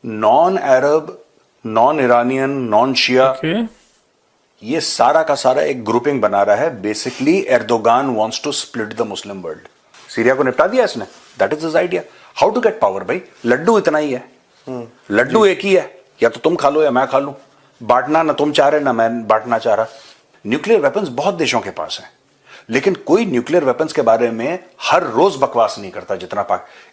Non Arab, non Iranian, non Shia, ये सारा का सारा एक ग्रुपिंग बना रहा है। Basically Erdogan wants to split the Muslim world. Syria को निपटा दिया इसने, that is his idea. How to get power भाई, लड्डू इतना ही है, लड्डू एक ही है, या तो तुम खा लो या मैं खा लूं। बांटना ना तुम चाह रहे ना मैं बांटना चाह रहा। न्यूक्लियर वेपन्स बहुत देशों के पास हैं, लेकिन कोई न्यूक्लियर वेपन्स के बारे में हर रोज बकवास नहीं करता जितना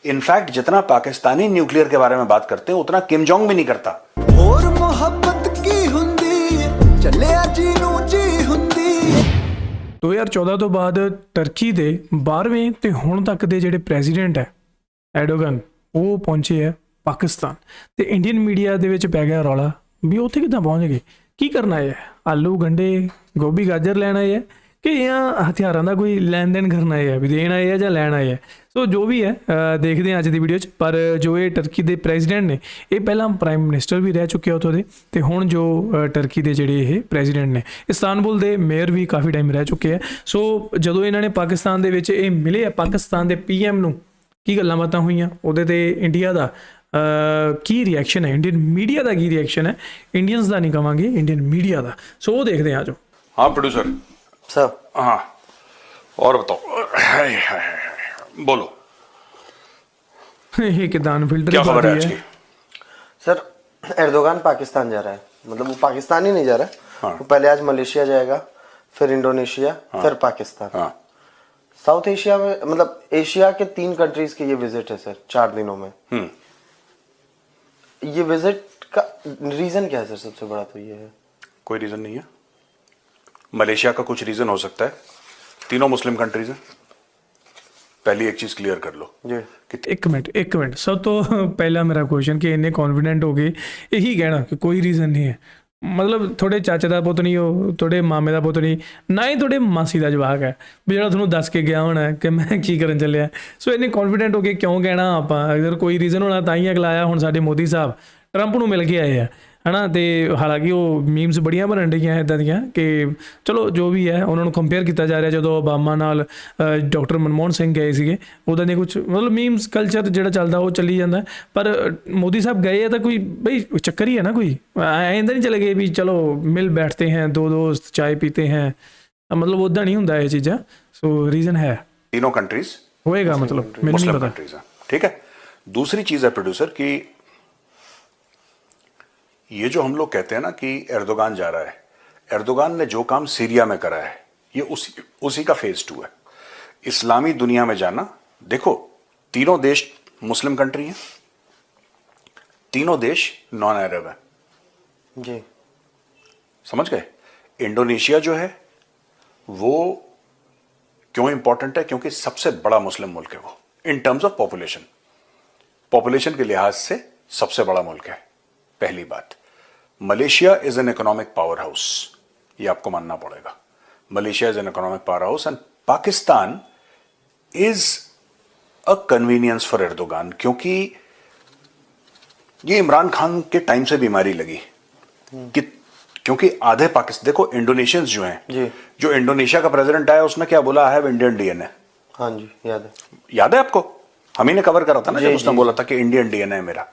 इनफैक्ट जितना पाकिस्तानी न्यूक्लियर के बारे में बात करते हैं उतना किम जोंग भी नहीं करता। और मोहब्बत की हुंदी चले जी नू जी हुंदी। 2014 ਤੋਂ ਬਾਅਦ ਟਰਕੀ ਦੇ 12ਵੇਂ ਤੇ ਹੁਣ ਤੱਕ ਦੇ ਜਿਹੜੇ ਪ੍ਰੈਜ਼ੀਡੈਂਟ ਹੈ ਐਰਡੋਗਨ, ਉਹ ਪਹੁੰਚੇ ਹੈ ਪਾਕਿਸਤਾਨ ਤੇ ਇੰਡੀਅਨ ਮੀਡੀਆ ਦੇ ਵਿੱਚ ਪੈ ਗਿਆ ਰੌਲਾ ਵੀ ਉੱਥੇ ਕਿੱਦਾਂ ਪਹੁੰਚ ਗਏ, ਕੀ ਕਰਨ ਆਏ ਹੈ, ਆਲੂ ਗੰਡੇ ਗੋਭੀ ਗਾਜਰ ਲੈਣ ਆਏ ਹੈ ਕਿ ਜਾਂ ਹਥਿਆਰਾਂ ਦਾ ਕੋਈ ਲੈਣ ਦੇਣ ਕਰਨ ਆਏ ਹੈ, ਵੀ ਦੇਣ ਆਏ ਹੈ ਜਾਂ ਲੈਣ ਆਏ ਹੈ। ਸੋ ਜੋ ਵੀ ਹੈ ਦੇਖਦੇ ਹਾਂ ਅੱਜ ਦੀ ਵੀਡੀਓ 'ਚ। ਪਰ ਜੋ ਇਹ ਟਰਕੀ ਦੇ ਪ੍ਰੈਜ਼ੀਡੈਂਟ ਨੇ, ਇਹ ਪਹਿਲਾਂ ਪ੍ਰਾਈਮ ਮਿਨਿਸਟਰ ਵੀ ਰਹਿ ਚੁੱਕੇ ਉੱਥੋਂ ਦੇ, ਤੇ ਹੁਣ ਜੋ ਟਰਕੀ ਦੇ ਜਿਹੜੇ ਇਹ ਪ੍ਰੈਜ਼ੀਡੈਂਟ ਨੇ, ਇਸਤਾਨਬੁਲ ਦੇ ਮੇਅਰ ਵੀ ਕਾਫੀ ਟਾਈਮ ਰਹਿ ਚੁੱਕੇ ਹੈ। ਸੋ ਜਦੋਂ ਇਹਨਾਂ ਨੇ ਪਾਕਿਸਤਾਨ ਦੇ ਵਿੱਚ ਇਹ ਮਿਲੇ ਆ ਪਾਕਿਸਤਾਨ ਦੇ PM ਨੂੰ, ਕੀ ਗੱਲਾਂ ਬਾਤਾਂ ਹੋਈਆਂ, ਉਹਦੇ 'ਤੇ ਇੰਡੀਆ ਦਾ ਕੀ ਰਿਐਕਸ਼ਨ ਹੈ, ਇੰਡੀਅਨ ਮੀਡੀਆ ਦਾ ਕੀ ਰਿਐਕਸ਼ਨ ਹੈ, ਇੰਡੀਅਨਸ ਦਾ ਨਹੀਂ ਕਹਾਂਗੇ, ਇੰਡੀਅਨ ਮੀਡੀਆ ਦਾ। ਸੋ ਉਹ ਦੇਖਦੇ ਹਾਂ। ਜੋ हाँ प्रोड्यूसर सर, हाँ और बताओ, बोलो ਇਹ ਕਿਦਾਂ ਫਿਲਟਰ क्या खबर है आज की? सर एर्दोगान पाकिस्तान जा रहा है, मतलब वो पाकिस्तान ही नहीं जा रहा है। हाँ। वो पहले आज मलेशिया जाएगा, फिर इंडोनेशिया, फिर पाकिस्तान। हाँ साउथ एशिया में, मतलब एशिया के 3 कंट्रीज की ये विजिट है सर 4 दिनों में। ये विजिट का रीजन क्या है सर? सबसे बड़ा तो ये है, कोई रीजन नहीं है। मलेशिया का कुछ रीजन हो सकता है, तीनों मुस्लिम कंट्रीज हैं। पहली एक चीज क्लियर कर लो जी। कि ਇੱਕ ਮਿੰਟ ਸਭ ਤੋਂ ਪਹਿਲਾ ਮੇਰਾ ਕੁਐਸਚਨ ਕਿ ਇੰਨੇ ਕੌਨਫੀਡੈਂਟ ਹੋ ਗਏ ਇਹੀ ਕਹਿਣਾ ਕਿ ਕੋਈ ਰੀਜ਼ਨ ਨਹੀਂ ਹੈ, ਮਤਲਬ ਤੁਹਾਡੇ ਚਾਚੇ ਦਾ ਪੁੱਤ ਨਹੀਂ, ਉਹ ਤੁਹਾਡੇ ਮਾਮੇ ਦਾ ਪੁੱਤ ਨਹੀਂ, ਨਾ ਹੀ ਤੁਹਾਡੇ ਮਾਸੀ ਦਾ ਜਵਾਕ ਹੈ ਵੀ ਜਿਹੜਾ ਤੁਹਾਨੂੰ ਦੱਸ ਕੇ ਗਿਆ ਹੋਣਾ ਕਿ ਮੈਂ ਕੀ ਕਰਨ ਚੱਲਿਆ। ਸੋ ਇੰਨੇ ਕੌਨਫੀਡੈਂਟ ਹੋ ਕੇ ਕਿਉਂ ਕਹਿਣਾ ਆਪਾਂ? ਅਗਰ ਕੋਈ ਰੀਜ਼ਨ ਹੋਣਾ ਤਾਂ ਹੀ ਅਗਲਾ ਆਇਆ। ਹੁਣ ਸਾਡੇ ਮੋਦੀ ਸਾਹਿਬ ਟਰੰਪ ਨੂੰ ਮਿਲ ਕੇ ਆਏ ਆ, ਹੈ ਨਾ, ਅਤੇ ਹਾਲਾਂਕਿ ਉਹ ਮੀਮਸ ਬੜੀਆਂ ਬਣਨ ਰਹੀਆਂ ਇੱਦਾਂ ਦੀਆਂ ਕਿ ਚਲੋ ਜੋ ਵੀ ਹੈ ਉਹਨਾਂ ਨੂੰ ਕੰਪੇਅਰ ਕੀਤਾ ਜਾ ਰਿਹਾ। ਜਦੋਂ ਓਬਾਮਾ ਨਾਲ ਡਾਕਟਰ ਮਨਮੋਹਨ ਸਿੰਘ ਗਏ ਸੀਗੇ, ਉੱਦਾਂ ਦੇ ਕੁਛ ਮਤਲਬ ਮੀਮਸ ਕਲਚਰ ਜਿਹੜਾ ਚੱਲਦਾ ਉਹ ਚੱਲੀ ਜਾਂਦਾ। ਪਰ ਮੋਦੀ ਸਾਹਿਬ ਗਏ ਆ ਤਾਂ ਕੋਈ ਬਈ ਚੱਕਰ ਹੀ ਹੈ ਨਾ, ਕੋਈ ਐਂ ਤਾਂ ਨਹੀਂ ਚਲੇ ਗਏ ਵੀ ਚਲੋ ਮਿਲ ਬੈਠਤੇ हैं, 2 दोस्त ਚਾय पीते हैं, मतलब ਉੱਦਾਂ ਨਹੀਂ ਹੁੰਦਾ ਇਹ ਚੀਜ਼ਾਂ। ਸੋ ਰੀਜ਼ਨ ਹੈ तीनों कंट्रीज ਹੋਏਗਾ, मतलब ਮੈਨੂੰ ਨਹੀਂ मुस्लिम ਪता। कंट्रीज हैं, ठीक है। दूसरी चीज है प्रोड्यूसर कि ये जो हम लोग कहते हैं ना कि एर्दोगान जा रहा है, एर्दोगान ने जो काम सीरिया में करा है ये उसी का फेज 2 है। इस्लामी दुनिया में जाना, देखो तीनों देश मुस्लिम कंट्री हैं, तीनों देश नॉन अरब हैं जी, समझ गए। इंडोनेशिया जो है वो क्यों इंपॉर्टेंट है? क्योंकि सबसे बड़ा मुस्लिम मुल्क है वो, इन टर्म्स ऑफ पॉपुलेशन के लिहाज से सबसे बड़ा मुल्क है, पहली बात। Malaysia is an economic power house, ये आपको मानना पड़ेगा। Malaysia is an economic power house and Pakistan is a convenience for Erdogan, क्योंकि ये इमरान खान के टाइम से बीमारी लगी कि क्योंकि आधे पाकिस्तान, देखो इंडोनेशियंस जो हैं जी, जो इंडोनेशिया का प्रेसिडेंट आया उसने क्या बोला? I have Indian DNA. हाँ जी, याद है। याद है आपको? हम ही ने कवर करा था ना जी, जब उसने जी, बोला था कि इंडियन डीएनए है मेरा।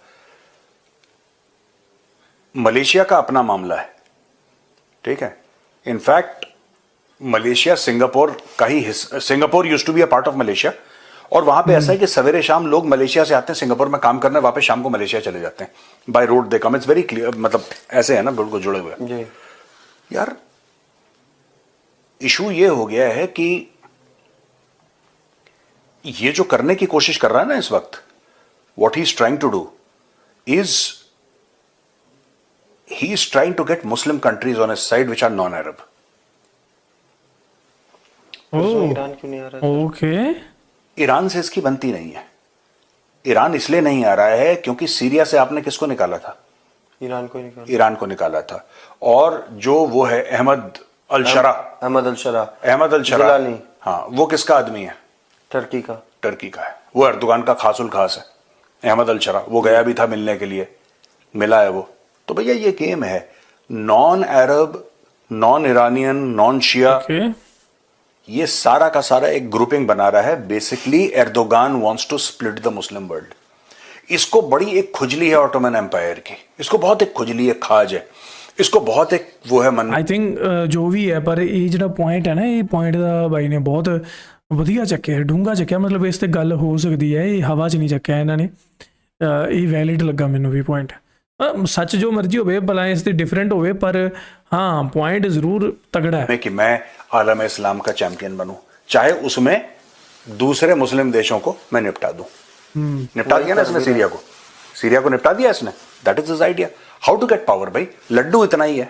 मलेशिया का अपना मामला है, ठीक है। इनफैक्ट मलेशिया सिंगापुर का ही हिस्सा, Singapore used to be a part of Malaysia, और वहां पे ऐसा है कि सवेरे शाम लोग मलेशिया से आते हैं सिंगापुर में काम करने, वापस शाम को मलेशिया चले जाते हैं। By road they come, it's very clear, मतलब ऐसे है ना, बिल्कुल जुड़े हुए। जी यार इशू ये हो गया है कि ये जो करने की कोशिश कर रहा है ना इस वक्त, what he is trying to do is he is trying to get Muslim countries on his side which are non-Arab. उसमें ईरान क्यों नहीं आ रहा है? ओके, ईरान से इसकी बनती नहीं है। ईरान इसलिए नहीं आ रहा है क्योंकि सीरिया से आपने किसको निकाला था? ईरान को निकाल, ईरान को निकाला था। और जो वो है अहमद अल शरा, जिलानी, हाँ, वो किसका आदमी है? टर्की का। टर्की का है। वो एर्दोगान का खास उल खास है अहमद अल शरा। वो गया भी था मिलने के लिए, मिला है वो। तो भैया ये गेम है, non Arab, non Iranian, non Shia, ये सारा का सारा एक ग्रुपिंग बना रहा है। Basically Erdogan wants to split the Muslim world. इसको बड़ी एक खुजली है ऑटोमन एम्पायर की, इसको बहुत एक खुजली है, खाज है, इसको बहुत एक वो है मन। आई थिंक जो भी है, पर ਇਹ ਜਿਹੜਾ ਪੁਆਇੰਟ ਹੈ ਨਾ, ਇਹ ਪੁਆਇੰਟ ਦਾ ਬਾਈ ਨੇ ਬਹੁਤ ਵਧੀਆ ਚੱਕਿਆ, ਡੂੰਘਾ ਚੱਕਿਆ, ਮਤਲਬ ਇਸ ਤੇ ਗੱਲ ਹੋ ਸਕਦੀ ਹੈ, ਇਹ ਹਵਾ 'ਚ ਨਹੀਂ ਚੱਕਿਆ ਇਹਨਾਂ ਨੇ। ਇਹ ਵੈਲਿਡ ਲੱਗਾ ਮੈਨੂੰ ਵੀ ਪੁਆਇੰਟ। सच जो मर्जी होवे, भला इससे डिफरेंट होवे, पर हाँ पॉइंट जरूर तगड़ा है कि मैं आलम इस्लाम का चैंपियन बनूं, चाहे उसमें दूसरे मुस्लिम देशों को मैं निपटा दूं। निपटा दिया ना इसने सीरिया को, सीरिया को निपटा दिया इसने। That is his idea how to get power. भाई लड्डू इतना ही है,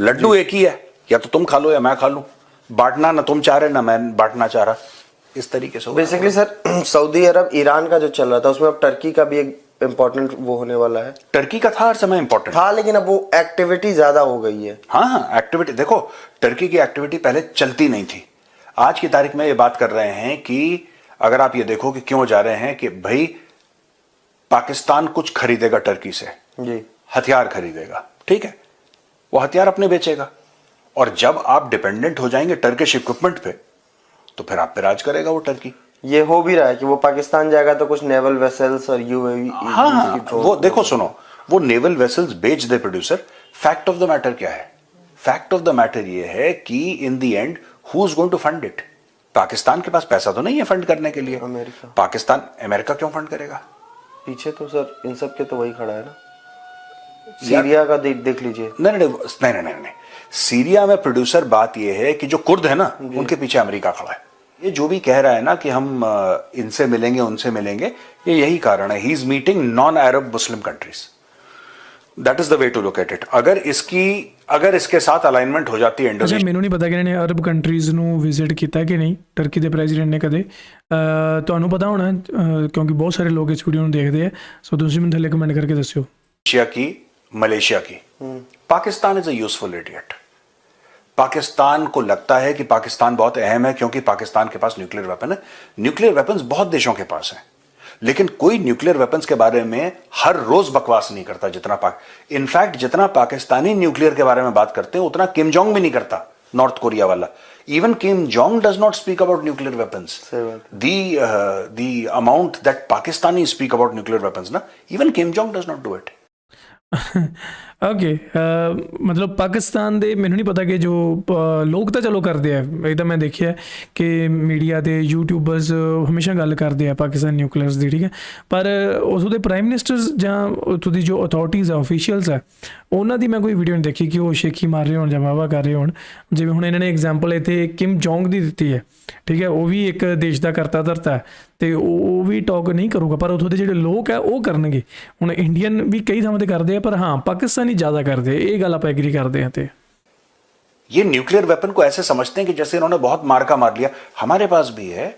लड्डू एक ही है, या तो तुम खा लो या मैं खा लूं, बांटना ना तुम चाह रहे ना मैं बांटना चाह रहा, इस तरीके से। बेसिकली सर सऊदी अरब ईरान का जो चल रहा था, उसमें अब टर्की का भी एक इम्पोर्टेंट वो होने वाला है। टर्की का था हर समय इम्पोर्टेंट था, लेकिन अब वो एक्टिविटी ज्यादा हो गई है। हाँ एक्टिविटी देखो, टर्की की एक्टिविटी पहले चलती नहीं थी। आज की तारीख में ये बात कर रहे हैं कि अगर आप ये देखो कि क्यों जा रहे हैं कि भाई पाकिस्तान कुछ खरीदेगा टर्की से, जी हथियार खरीदेगा, ठीक है, वो हथियार अपने बेचेगा, और जब आप डिपेंडेंट हो जाएंगे टर्किश इक्विपमेंट पे, तो फिर आप पे राज करेगा वो टर्की। ये हो भी रहा है कि वो पाकिस्तान जाएगा तो कुछ नेवल वेसल्स और यूएवी। हाँ वो देखो सुनो, वो नेवल वेसल्स बेच दे producer. Fact of the matter क्या है? फैक्ट ऑफ द मैटर ये है कि in the end who is going to fund it? Pakistan के पास पैसा तो नहीं है फंड करने के लिए। अमेरिका। पाकिस्तान, अमेरिका क्यों फंड करेगा? पीछे तो सर इन सब के तो वही खड़ा है ना, सीरिया का देख लीजिए। नहीं, सीरिया में प्रोड्यूसर बात यह है कि जो कुर्द है ना, उनके पीछे अमेरिका खड़ा है। ये जो भी कह रहा है ना कि हम इनसे मिलेंगे उनसे मिलेंगे, ये यही कारण है। He is meeting non Arab Muslim countries, that is the way to look at it. अगर इसके साथ अलाइनमेंट हो जाती है अच्छा, ਮੈਨੂੰ ਨਹੀਂ ਪਤਾ ਕਿ ਇਹਨੇ ਅਰਬ ਕੰਟਰੀਜ਼ ਨੂੰ ਵਿਜ਼ਿਟ ਕੀਤਾ ਕਿ ਨਹੀਂ, ਟਰਕੀ ਦੇ ਪ੍ਰੈਜ਼ੀਡੈਂਟ ਨੇ ਕਦੇ। ਤੁਹਾਨੂੰ ਪਤਾ ਹੋਣਾ ਕਿਉਂਕਿ ਬਹੁਤ ਸਾਰੇ ਲੋਕ ਇਸ ਵੀਡੀਓ ਨੂੰ ਦੇਖਦੇ ਆ, ਸੋ ਤੁਸੀਂ ਮੈਨੂੰ ਥੱਲੇ ਕਮੈਂਟ ਕਰਕੇ ਦੱਸਿਓ। एशिया की, मलेशिया की, Pakistan is a useful idiot. Pakistan को लगता है कि पाकिस्तान बहुत अहम है क्योंकि पाकिस्तान के पास न्यूक्लियर वेपन है। न्यूक्लियर वेपन्स बहुत देशों के पास हैं, लेकिन कोई न्यूक्लियर वेपन्स के बारे में हर रोज बकवास नहीं करता जितना इनफैक्ट जितना पाकिस्तानी न्यूक्लियर के बारे में बात करते हैं उतना किम जोंग भी नहीं करता, नॉर्थ कोरिया वाला। Even Kim Jong does not speak about nuclear weapons. The amount that Pakistani speak about nuclear weapons ना, even Kim Jong does not do it. Okay, ਮਤਲਬ ਪਾਕਿਸਤਾਨ ਦੇ ਮੈਨੂੰ ਨਹੀਂ ਪਤਾ ਕਿ ਜੋ ਲੋਕ ਤਾਂ ਚਲੋ ਕਰਦੇ ਆ, ਇਹ ਤਾਂ ਮੈਂ ਦੇਖਿਆ ਕਿ ਮੀਡੀਆ ਤੇ ਯੂਟਿਊਬਰਸ ਹਮੇਸ਼ਾ ਗੱਲ ਕਰਦੇ ਆ ਪਾਕਿਸਤਾਨ ਨਿਊਕਲੀਅਰਸ ਦੀ, ਠੀਕ ਹੈ, ਪਰ ਉੱਥੋਂ ਦੇ ਪ੍ਰਾਈਮ ਮਿਨਿਸਟਰਸ ਜਾਂ ਉੱਥੋਂ ਦੀ ਜੋ ਅਥਾਰਟੀਜ਼ ਆ, ਆਫੀਸ਼ੀਅਲਸ ਆ, ਉਹਨਾਂ ਦੀ ਮੈਂ ਕੋਈ ਵੀਡੀਓ ਨਹੀਂ ਦੇਖੀ ਕਿ ਉਹ ਸ਼ੇਖੀ ਮਾਰ ਰਹੇ ਹੋਣ ਜਾਂ ਵਾਹਵਾ ਕਰ ਰਹੇ ਹੋਣ। ਜਿਵੇਂ ਹੁਣ ਇਹਨਾਂ ਨੇ ਐਗਜ਼ਾਮਪਲ ਇੱਥੇ ਕਿਮ ਜੋਂਗ ਦੀ ਦਿੱਤੀ ਹੈ, ਠੀਕ ਹੈ, ਉਹ ਵੀ ਇੱਕ ਦੇਸ਼ ਦਾ ਕਰਤਾ ਧਰਤਾ ਹੈ ਤੇ ਉਹ ਵੀ ਟਾਕ ਨਹੀਂ ਕਰੂਗਾ, ਪਰ ਉੱਥੋਂ ਦੇ ਜਿਹੜੇ ਲੋਕ ਆ ਉਹ ਕਰਨਗੇ। ਹੁਣ ਇੰਡੀਅਨ ਵੀ ਕਈ ਥਾਵਾਂ ਤੇ ਕਰਦੇ ਆ, ਪਰ ਹਾਂ ਪਾਕਿस्तानी ज़्यादा करते हैं, ये गल आप एग्री करते हैं। ये न्यूक्लियर वेपन को ऐसे समझते हैं कि जैसे इन्होंने बहुत मार्का मार लिया, हमारे पास भी है।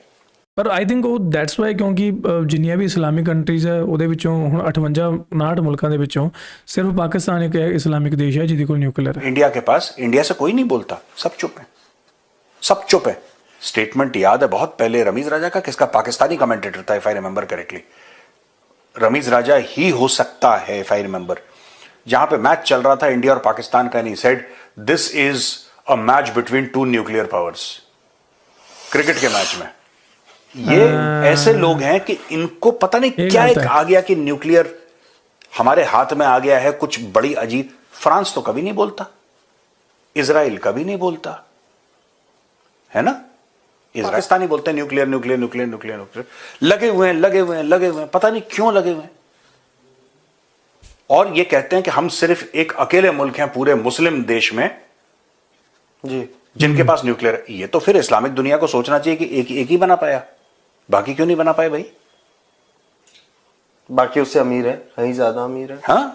पर आई थिंक वो दैट्स वाई क्योंकि जिन्नियां भी इस्लामिक कंट्रीज है ਉਹਦੇ ਵਿੱਚੋਂ ਹੁਣ 58-59 ਮੁਲਕਾਂ ਦੇ ਵਿੱਚੋਂ सिर्फ पाकिस्तान एक इस्लामिक देश है जिसके कोल न्यूक्लियर है। इंडिया के पास, इंडिया से कोई नहीं बोलता, सब चुप है, सब चुप है। स्टेटमेंट याद है बहुत पहले रमीज राजा का, किसका, पाकिस्तानी कमेंटेटर था, if I remember correctly, Ramiz Raja ही हो सकता है इफ आई रिमेंबर, जहां पे मैच चल रहा था इंडिया और पाकिस्तान का, नहीं said this is a match between two nuclear powers, cricket के मैच में। ये ऐसे लोग हैं कि इनको पता नहीं क्या एक आ गया कि न्यूक्लियर हमारे हाथ में आ गया है, कुछ बड़ी अजीब। फ्रांस तो कभी नहीं बोलता, इजराइल कभी नहीं बोलता है ना, पाकिस्तानी बोलते हैं nuclear nuclear nuclear nuclear nuclear, लगे हुए हैं लगे हुए हैं लगे हुए हैं, पता नहीं क्यों लगे हुए हैं। और ये कहते हैं कि हम सिर्फ एक अकेले मुल्क हैं पूरे मुस्लिम देश में जी जिनके पास न्यूक्लियर है। ये तो फिर इस्लामिक दुनिया को सोचना चाहिए कि एक ही बना पाया, बाकी क्यों नहीं बना पाए भाई? बाकी उससे अमीर है, कहीं ज्यादा अमीर है। हाँ,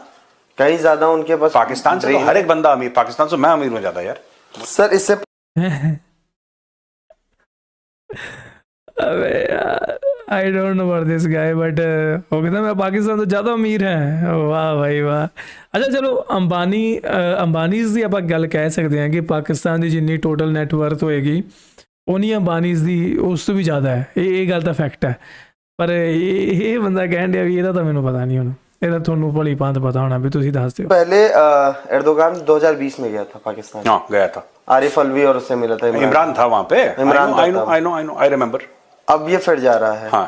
कहीं ज्यादा उनके पास। पाकिस्तान से तो हर एक बंदा अमीर, पाकिस्तान से मैं अमीर हूं ज्यादा यार। सर इससे अबे यार I don't know about this guy, but हो गया मैं पाकिस्तान तो ज़्यादा अमीर है। वाह भाई वाह। अच्छा चलो अंबानीज़ ਦੀ ਆਪਾਂ ਗੱਲ ਕਹਿ ਸਕਦੇ ਹਾਂ ਕਿ ਪਾਕਿਸਤਾਨ ਦੀ ਜਿੰਨੀ ਟੋਟਲ ਨੈਟਵਰਥ ਹੋਏਗੀ ਉਨੀ ਅੰਬਾਨੀਜ਼ ਦੀ ਉਸ ਤੋਂ ਵੀ ਜ਼ਿਆਦਾ ਹੈ। ਇਹ ਗੱਲ ਤਾਂ ਫੈਕਟ ਹੈ, ਪਰ ਇਹ ਬੰਦਾ ਕਹਿਣ ਡਿਆ ਵੀ ਇਹਦਾ ਤਾਂ ਮੈਨੂੰ ਪਤਾ ਨਹੀਂ। ਹੁਣ ਇਹਦਾ ਤੁਹਾਨੂੰ ਭਲੀ ਭਾਂਤ पता होना भी, ਤੁਸੀਂ ਦੱਸ ਦਿਓ। पहले एर्दोगान 2020 में गया था पाकिस्तान। हाँ गया था, आरिफ अलवी और उससे मिला था, इमरान था वहां पे, Imran I know I remember. अब ये फिर जा रहा है। हाँ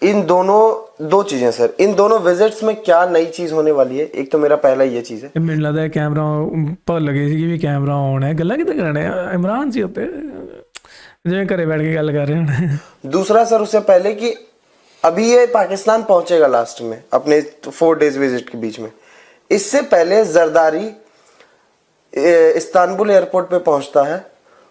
इन दोनों दो चीजें सर, इन दोनों विजिट्स में क्या नई चीज होने वाली है? एक तो मेरा पहला ये चीज है, ਇਹ ਮੈਨੂੰ ਲੱਗਦਾ ਹੈ ਕੈਮਰਾ ਭੁੱਲ ਗਏ ਸੀ ਵੀ ਕੈਮਰਾ ਆਨ ਹੈ, ਗੱਲਾਂ ਕਿਤੇ ਕਰਨੇ ਆ, ਇਮਰਾਨ ਸੀ ਉੱਤੇ ਜਿਵੇਂ ਘਰੇ ਬੈਠ ਕੇ ਗੱਲ ਕਰ ਰਹੇ ਹਨ। दूसरा सर उससे पहले कि अभी ये पाकिस्तान पहुंचेगा लास्ट में अपने 4 डेज विजिट के बीच में, इससे पहले जरदारी इस्तांबुल एयरपोर्ट पे पहुंचता है,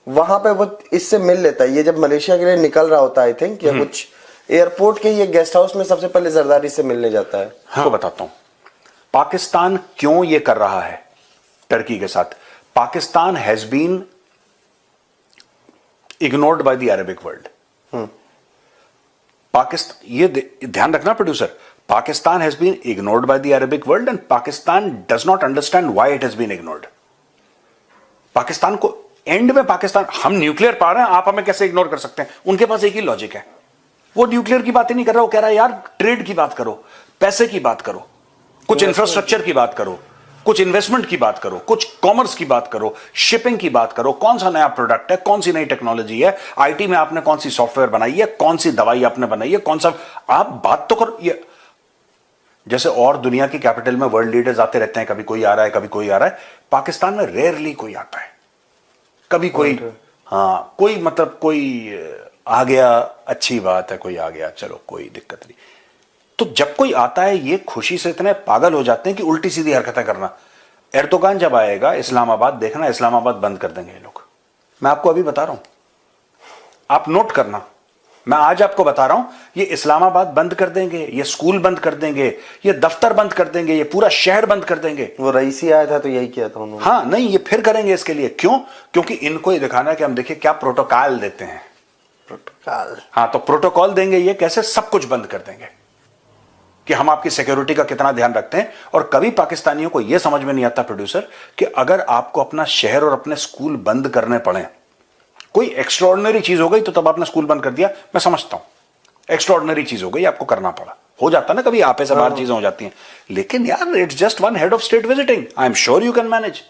वहां पे वो इससे मिल लेता है। ये जब मलेशिया के लिए निकल रहा होता है आई थिंक या कुछ एयरपोर्ट के ये गेस्ट हाउस में सबसे पहले जरदारी से मिलने जाता है। हाँ बताता हूं पाकिस्तान क्यों ये कर रहा है टर्की के साथ। Pakistan has been ignored by the Arabic world. Pakistan, ये ध्यान रखना producer, Pakistan has been ignored by the Arabic world and Pakistan does not understand why it has been ignored. Pakistan को एंड में पाकिस्तान, हम न्यूक्लियर पावर हैं, आप हमें कैसे इग्नोर कर सकते हैं? उनके पास एक ही लॉजिक है, वो न्यूक्लियर की बात ही नहीं कर रहा, वो कह रहा है यार ट्रेड की बात करो, पैसे की बात करो, कुछ इंफ्रास्ट्रक्चर की बात करो, कुछ इन्वेस्टमेंट की बात करो, कुछ कॉमर्स की बात करो, शिपिंग की बात करो, कौन सा नया प्रोडक्ट है, कौन सी नई टेक्नोलॉजी है, आईटी में आपने कौन सी सॉफ्टवेयर बनाई है, कौन सी दवाई आपने बनाई है, कौन सा, आप बात तो करो। ये जैसे और दुनिया की कैपिटल में वर्ल्ड लीडर्स आते रहते हैं, कभी कोई आ रहा है कभी कोई आ रहा है, पाकिस्तान में रेयरली कोई आता है, कभी कोई, हाँ कोई मतलब कोई आ गया अच्छी बात है, कोई आ गया चलो कोई दिक्कत नहीं। तो जब कोई आता है ये खुशी से इतने पागल हो जाते हैं कि उल्टी सीधी हरकतें करना। एर्दोगान जब आएगा इस्लामाबाद, देखना इस्लामाबाद बंद कर देंगे ये लोग, मैं आपको अभी बता रहा हूं, आप नोट करना, मैं आज आपको बता रहा हूं, ये इस्लामाबाद बंद कर देंगे, ये स्कूल बंद कर देंगे, ये दफ्तर बंद कर देंगे, ये पूरा शहर बंद कर देंगे। वो रईसी आया था तो यही किया था उन्होंने। हाँ नहीं, ये फिर करेंगे इसके लिए, क्यों? क्योंकि इनको ये दिखाना है कि हम देखिए क्या प्रोटोकॉल देते हैं। प्रोटोकॉल, हाँ तो प्रोटोकॉल देंगे, ये कैसे सब कुछ बंद कर देंगे कि हम आपकी सिक्योरिटी का कितना ध्यान रखते हैं। और कभी पाकिस्तानियों को यह समझ में नहीं आता प्रोड्यूसर कि अगर आपको अपना शहर और अपने स्कूल बंद करने पड़े, कोई एक्स्ट्रॉर्डिनरी चीज हो गई तो तब आपने स्कूल बंद कर दिया, मैं समझता हूं एक्स्ट्रॉर्डिनरी चीज हो गई, आपको करना पड़ा, हो जाता ना कभी आपे से बाहर चीजें हो जाती हैं, लेकिन यार it's just one head of state visiting, I am sure you can manage.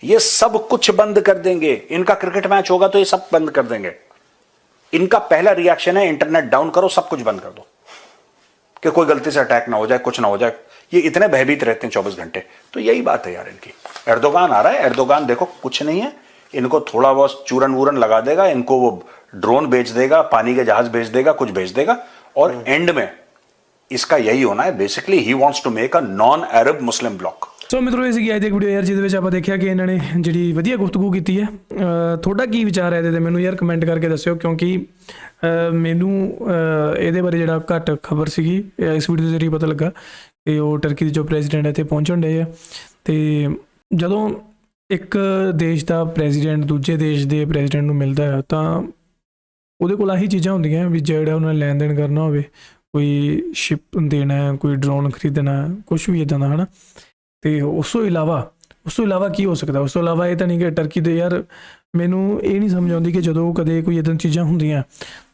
ये सब कुछ बंद कर देंगे, इनका क्रिकेट मैच होगा तो ये सब बंद कर देंगे। इनका पहला रिएक्शन है इंटरनेट डाउन करो, सब कुछ बंद कर दो कि कोई गलती से अटैक ना हो जाए, कुछ ना हो जाए। ये इतने भयभीत रहते हैं 24 घंटे। तो यही बात है यार इनकी। एर्दोगान आ रहा है, एर्दोगान देखो कुछ नहीं है, इनको थोड़ा बहुत चूरन वूरन लगा देगा, इनको वो ड्रोन बेच देगा, पानी के जहाज भेज देगा, कुछ भेज देगा, और एंड में इसका यही होना है। Basically he wants to make a non Arab Muslim bloc. So ਮਿੱਤਰੋ ਇਹ ਸੀਗੀ ਅੱਜ ਦੀ ਵੀਡੀਓ ਯਾਰ, ਜਿਹਦੇ ਵਿੱਚ ਆਪਾਂ ਦੇਖਿਆ ਕਿ ਇਹਨਾਂ ਨੇ ਜਿਹੜੀ ਵਧੀਆ ਗੁਫ਼ਤਗੂ ਕੀਤੀ ਹੈ। ਤੁਹਾਡਾ ਕੀ ਵਿਚਾਰ ਹੈ ਇਹਦੇ ਤੇ ਮੈਨੂੰ ਯਾਰ ਕਮੈਂਟ ਕਰਕੇ ਦੱਸਿਓ, ਕਿਉਂਕਿ ਮੈਨੂੰ ਇਹਦੇ ਬਾਰੇ ਜਿਹੜਾ ਘੱਟ ਖਬਰ ਸੀਗੀ ਇਸ ਵੀਡੀਓ ਦੇ ਜ਼ਰੀਏ ਪਤਾ ਲੱਗਾ ਕਿ ਉਹ ਟਰਕੀ ਦੇ ਜੋ ਪ੍ਰੈਜ਼ੀਡੈਂਟ ਇੱਥੇ ਪਹੁੰਚਣ ਡੇ ਆ। ਅਤੇ ਜਦੋਂ ਇੱਕ ਦੇਸ਼ ਦਾ ਪ੍ਰੈਜ਼ੀਡੈਂਟ ਦੂਜੇ ਦੇਸ਼ ਦੇ ਪ੍ਰੈਜ਼ੀਡੈਂਟ ਨੂੰ ਮਿਲਦਾ ਹੈ ਤਾਂ ਉਹਦੇ ਕੋਲ ਆਹੀ ਚੀਜ਼ਾਂ ਹੁੰਦੀਆਂ ਵੀ ਜਿਹੜਾ ਉਹਨਾਂ ਨੇ ਲੈਣ ਦੇਣ ਕਰਨਾ ਹੋਵੇ, ਕੋਈ ਸ਼ਿਪ ਦੇਣਾ, ਕੋਈ ਡਰੋਨ ਖਰੀਦਣਾ, ਕੁਛ ਵੀ ਇੱਦਾਂ ਦਾ ਹੈ ਨਾ। ਅਤੇ ਉਸ ਤੋਂ ਇਲਾਵਾ ਕੀ ਹੋ ਸਕਦਾ? ਉਸ ਤੋਂ ਇਲਾਵਾ ਇਹ ਤਾਂ ਨਹੀਂ ਕਿ ਟਰਕੀ ਦੇ ਯਾਰ ਮੈਨੂੰ ਇਹ ਨਹੀਂ ਸਮਝ ਆਉਂਦੀ ਕਿ ਜਦੋਂ ਕਦੇ ਕੋਈ ਇੱਦਾਂ ਚੀਜ਼ਾਂ ਹੁੰਦੀਆਂ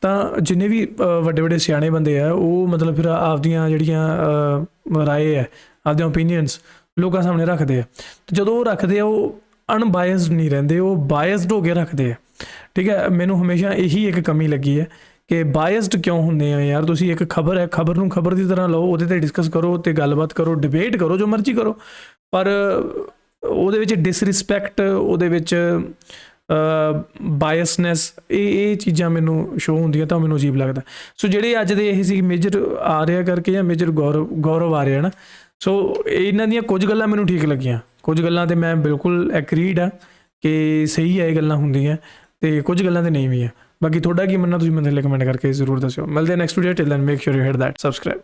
ਤਾਂ ਜਿੰਨੇ ਵੀ ਵੱਡੇ ਵੱਡੇ ਸਿਆਣੇ ਬੰਦੇ ਆ ਉਹ ਮਤਲਬ ਫਿਰ ਆਪਦੀਆਂ ਜਿਹੜੀਆਂ ਰਾਏ ਹੈ, ਆਪਦੀਆਂ ਓਪੀਨੀਅਨਸ ਲੋਕਾਂ ਸਾਹਮਣੇ ਰੱਖਦੇ ਆ। ਅਤੇ ਜਦੋਂ ਉਹ ਰੱਖਦੇ ਆ ਉਹ ਅਨਬਾਇਸਡ ਨਹੀਂ ਰਹਿੰਦੇ, ਉਹ ਬਾਇਸਡ ਹੋ ਕੇ ਰੱਖਦੇ ਆ। ਠੀਕ ਹੈ, ਮੈਨੂੰ ਹਮੇਸ਼ਾ ਇਹੀ ਇੱਕ ਕਮੀ ਲੱਗੀ ਹੈ ਕਿ ਬਾਇਸਡ ਕਿਉਂ ਹੁੰਦੇ ਆ ਯਾਰ। ਤੁਸੀਂ ਇੱਕ ਖਬਰ ਹੈ, ਖਬਰ ਨੂੰ ਖਬਰ ਦੀ ਤਰ੍ਹਾਂ ਲਓ, ਉਹਦੇ 'ਤੇ ਡਿਸਕਸ ਕਰੋ ਅਤੇ ਗੱਲਬਾਤ ਕਰੋ, ਡਿਬੇਟ ਕਰੋ, ਜੋ ਮਰਜ਼ੀ ਕਰੋ, ਪਰ ਉਹਦੇ ਵਿੱਚ ਡਿਸਰਿਸਪੈਕਟ, ਉਹਦੇ ਵਿੱਚ ਬਾਇਸਨੈਸ, ਇਹ ਚੀਜ਼ਾਂ ਮੈਨੂੰ ਸ਼ੋ ਹੁੰਦੀਆਂ ਤਾਂ ਮੈਨੂੰ ਅਜੀਬ ਲੱਗਦਾ। ਸੋ ਜਿਹੜੇ ਅੱਜ ਦੇ ਇਹ ਸੀ ਮੇਜਰ ਆ ਰਿਹਾ ਕਰਕੇ ਜਾਂ ਮੇਜਰ ਗੌਰਵ ਆ ਰਿਹਾ ਨਾ, ਸੋ ਇਹਨਾਂ ਦੀਆਂ ਕੁਝ ਗੱਲਾਂ ਮੈਨੂੰ ਠੀਕ ਲੱਗੀਆਂ, ਕੁਝ ਗੱਲਾਂ 'ਤੇ ਮੈਂ ਬਿਲਕੁਲ ਐਗਰੀਡ ਹਾਂ ਕਿ ਸਹੀ ਹੈ ਇਹ ਗੱਲਾਂ ਹੁੰਦੀਆਂ, ਅਤੇ ਕੁਝ ਗੱਲਾਂ 'ਤੇ ਨਹੀਂ ਵੀ ਹੈ। ਬਾਕੀ ਤੁਹਾਡਾ ਕੀ ਮੰਨਣਾ ਤੁਸੀਂ ਮੈਨੂੰ ਥੱਲੇ ਕਮੈਂਟ ਕਰਕੇ ਜ਼ਰੂਰ ਦੱਸਿਓ। ਮਿਲਦੇ next video, till then make sure you hit that subscribe.